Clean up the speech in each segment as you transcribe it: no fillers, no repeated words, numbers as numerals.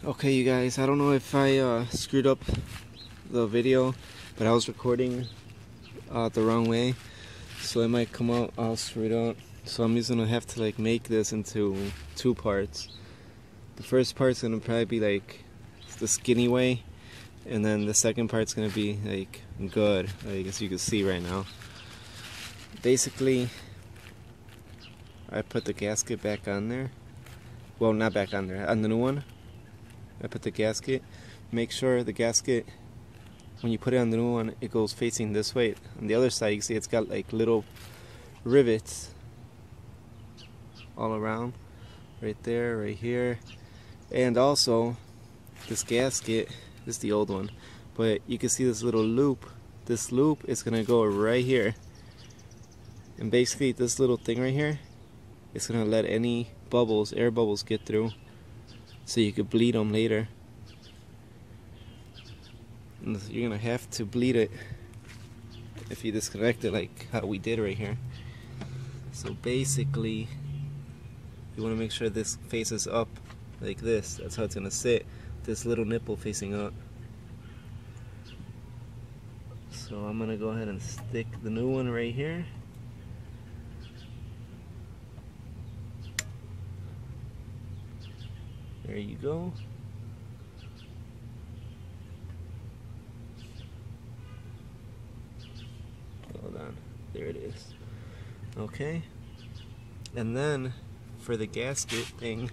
Okay, you guys, I don't know if I screwed up the video, but I was recording the wrong way, so it might come out all screwed up. So I'm just gonna have to like make this into two parts. The first part's gonna probably be like the skinny way, and then the second part's gonna be like good, like as you can see right now. Basically, I put the gasket back on there. Well, not back on there, on the new one. I put the gasket. Make sure the gasket, when you put it on the new one, it goes facing this way. On the other side, you can see it's got like little rivets all around, right there, right here. And also, this gasket, this is the old one, but you can see this little loop. This loop is gonna go right here, and basically this little thing right here is gonna let any bubbles, air bubbles, get through, so you could bleed them later. And you're gonna have to bleed it if you disconnect it like how we did right here. So basically, you want to make sure this faces up like this. That's how it's gonna sit. This little nipple facing up. So I'm gonna go ahead and stick the new one right here. There you go. Hold on. There it is. Okay. And then for the gasket thing,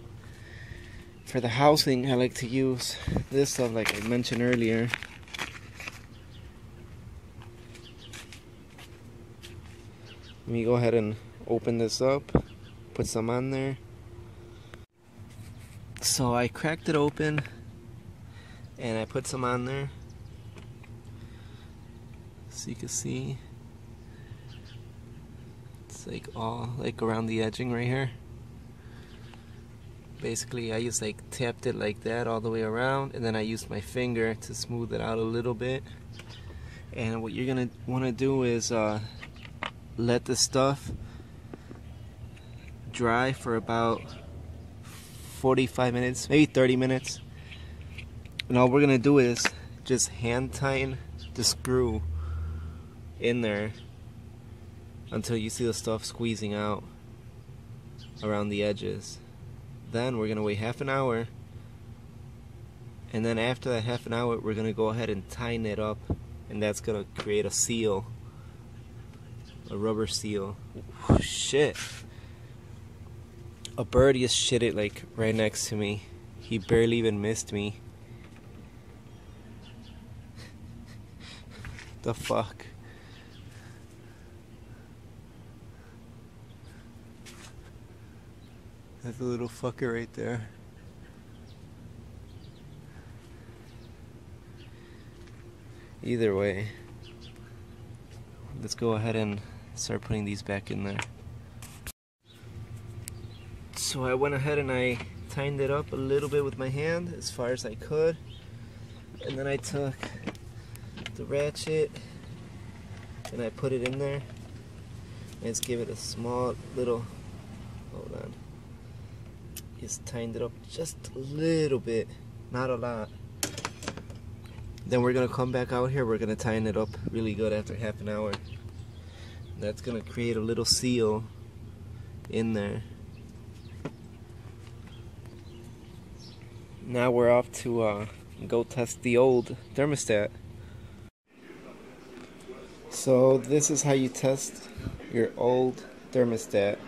for the housing, I like to use this stuff like I mentioned earlier. Let me go ahead and open this up, put some on there. So I cracked it open and I put some on there, so you can see it's like all like around the edging right here. Basically I just like tapped it like that all the way around, and then I used my finger to smooth it out a little bit. And what you're gonna want to do is let the stuff dry for about 45 minutes, maybe 30 minutes. And all we're gonna do is just hand tighten the screw in there until you see the stuff squeezing out around the edges. Then we're gonna wait half an hour, and then after that half an hour we're gonna go ahead and tighten it up, and that's gonna create a seal, a rubber seal. Shit. A bird just shit it like right next to me. He barely even missed me. The fuck? That's a little fucker right there. Either way, let's go ahead and start putting these back in there. So I went ahead and I tightened it up a little bit with my hand as far as I could, and then I took the ratchet and I put it in there and just give it a small little, hold on, just tightened it up just a little bit, not a lot. Then we're gonna come back out here, we're gonna tighten it up really good after half an hour. That's gonna create a little seal in there. Now we're off to go test the old thermostat. So this is how you test your old thermostat.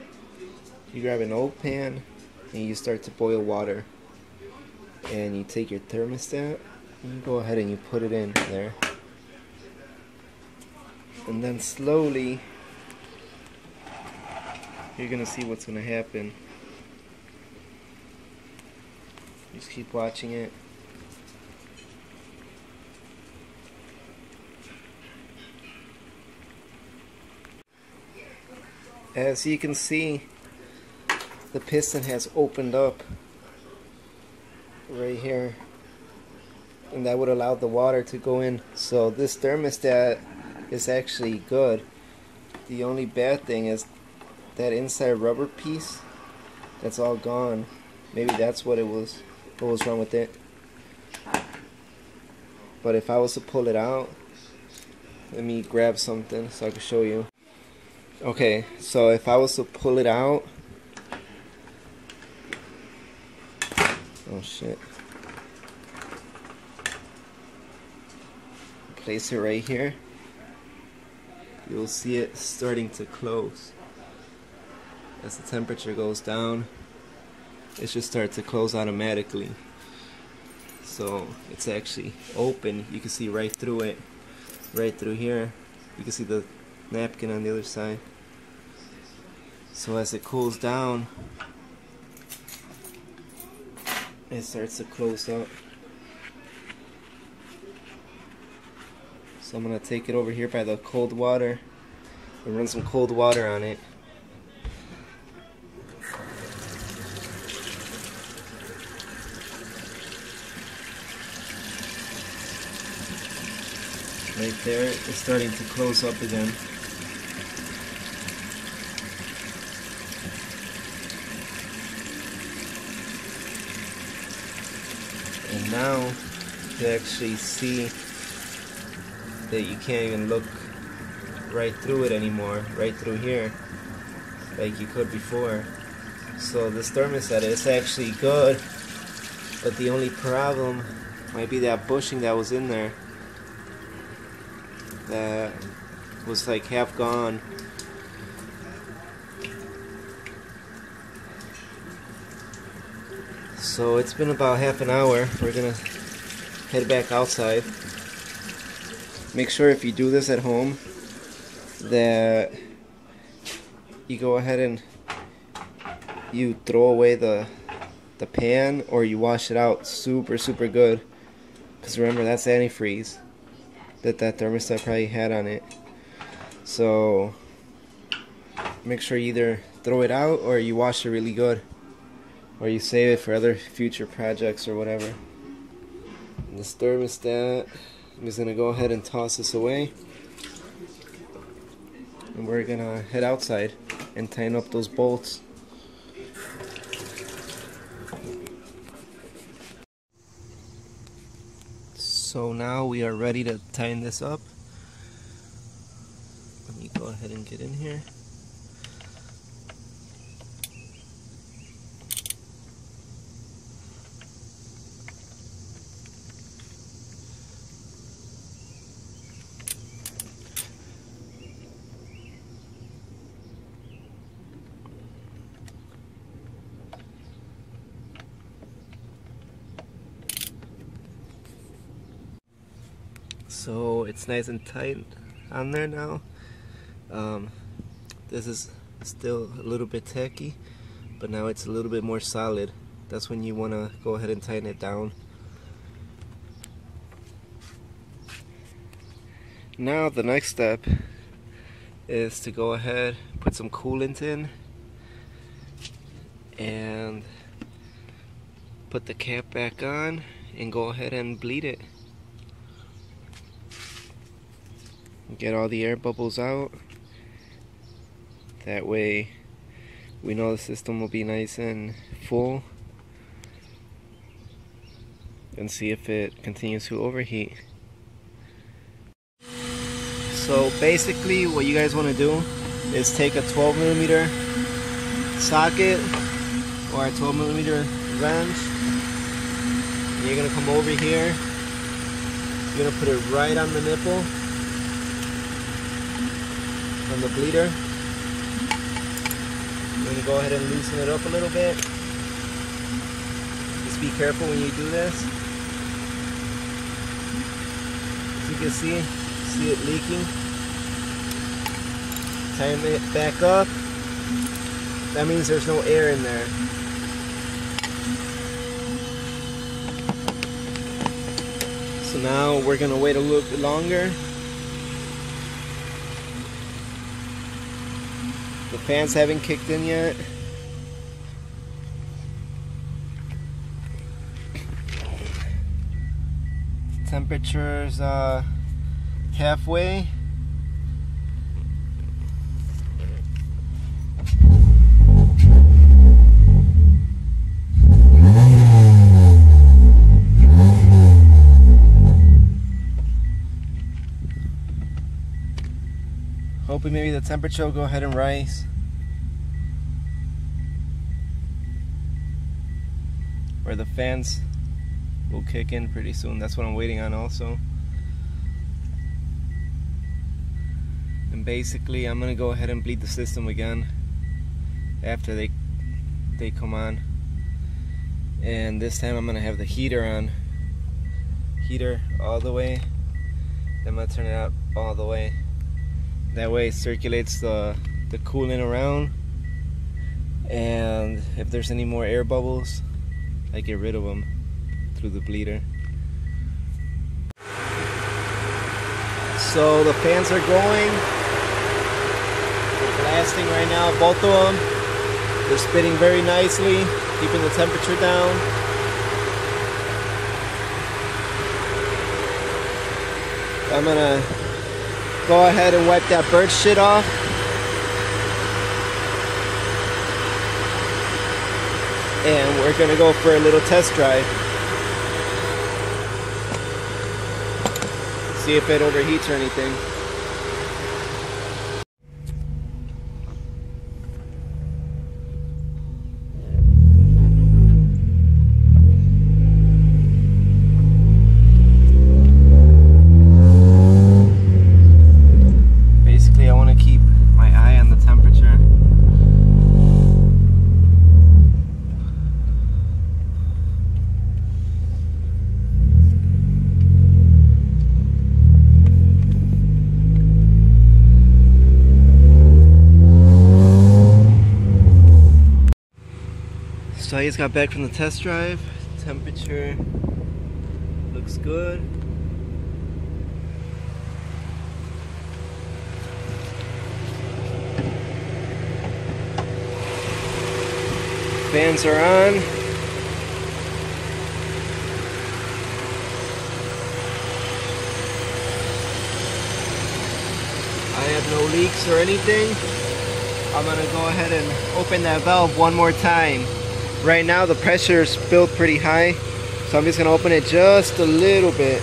You grab an old pan and you start to boil water, and you take your thermostat and you go ahead and you put it in there, and then slowly you're gonna see what's gonna happen. Just keep watching it. As you can see, the piston has opened up right here, and that would allow the water to go in. So this thermostat is actually good. The only bad thing is that inside rubber piece, that's all gone. Maybe that's what it was. What was wrong with it? But if I was to pull it out, let me grab something so I can show you. Okay, so if I was to pull it out, oh shit. Place it right here. You'll see it starting to close. As the temperature goes down, it should start to close automatically. So it's actually open. You can see right through it, right through here. You can see the napkin on the other side. So as it cools down, it starts to close up. So I'm going to take it over here by the cold water and run some cold water on it. Right there, it's starting to close up again. And now you can actually see that you can't even look right through it anymore, right through here, like you could before. So this thermostat is actually good, but the only problem might be that bushing that was in there that was like half gone. So it's been about half an hour. We're gonna head back outside. Make sure if you do this at home that you go ahead and you throw away the pan, or you wash it out super good, because remember, that's antifreeze that thermostat probably had on it. So make sure you either throw it out or you wash it really good, or you save it for other future projects or whatever. And this thermostat, I'm just gonna go ahead and toss this away, and we're gonna head outside and tighten up those bolts. So now we are ready to tighten this up. Let me go ahead and get in here. So it's nice and tight on there now. This is still a little bit tacky, but now it's a little bit more solid. That's when you want to go ahead and tighten it down. Now the next step is to go ahead, put some coolant in, and put the cap back on, and go ahead and bleed it. Get all the air bubbles out. That way we know the system will be nice and full, and see if it continues to overheat. So basically what you guys want to do is take a 12mm socket or a 12mm wrench, and you're going to come over here, you're going to put it right on the nipple on the bleeder. I'm going to go ahead and loosen it up a little bit. Just be careful when you do this. As you can see it leaking. Tighten it back up. That means there's no air in there. So now we're going to wait a little bit longer. The fans haven't kicked in yet. Temperature's halfway. hoping maybe the temperature will go ahead and rise. Or the fans will kick in pretty soon. That's what I'm waiting on also. And basically I'm gonna go ahead and bleed the system again after they come on. And this time I'm gonna have the heater on. Heater all the way. Then I'm gonna turn it out all the way. That way it circulates the coolant around. And if there's any more air bubbles, I get rid of them through the bleeder. So the fans are going. They're blasting right now, both of them. They're spinning very nicely, keeping the temperature down. I'm gonna go ahead and wipe that bird shit off. And we're gonna go for a little test drive. See if it overheats or anything. Basically, I want to keep my eye on the temperature. So I just got back from the test drive. Temperature looks good. Fans are on. I have no leaks or anything. I'm gonna go ahead and open that valve one more time. Right now the pressure is built pretty high, so I'm just gonna open it just a little bit.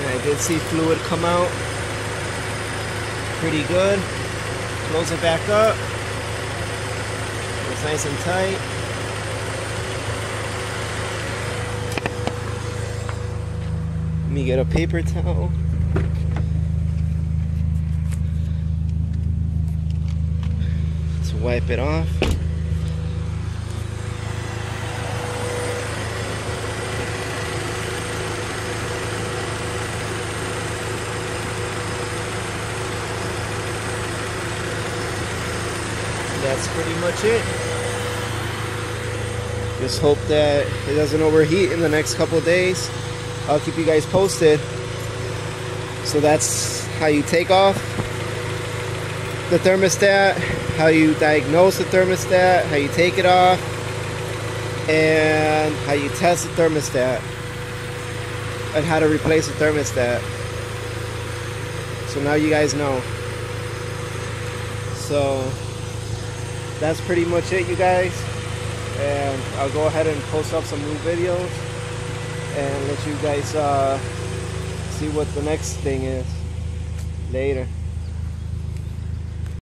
I did see fluid come out pretty good. Close it back up. It's nice and tight. Let me get a paper towel. Let's wipe it off. That's pretty much it. Just hope that it doesn't overheat in the next couple of days. I'll keep you guys posted. So that's how you take off the thermostat, how you diagnose the thermostat, how you take it off, and how you test the thermostat, and how to replace the thermostat. So now you guys know. So that's pretty much it, you guys, and I'll go ahead and post up some new videos and let you guys see what the next thing is later.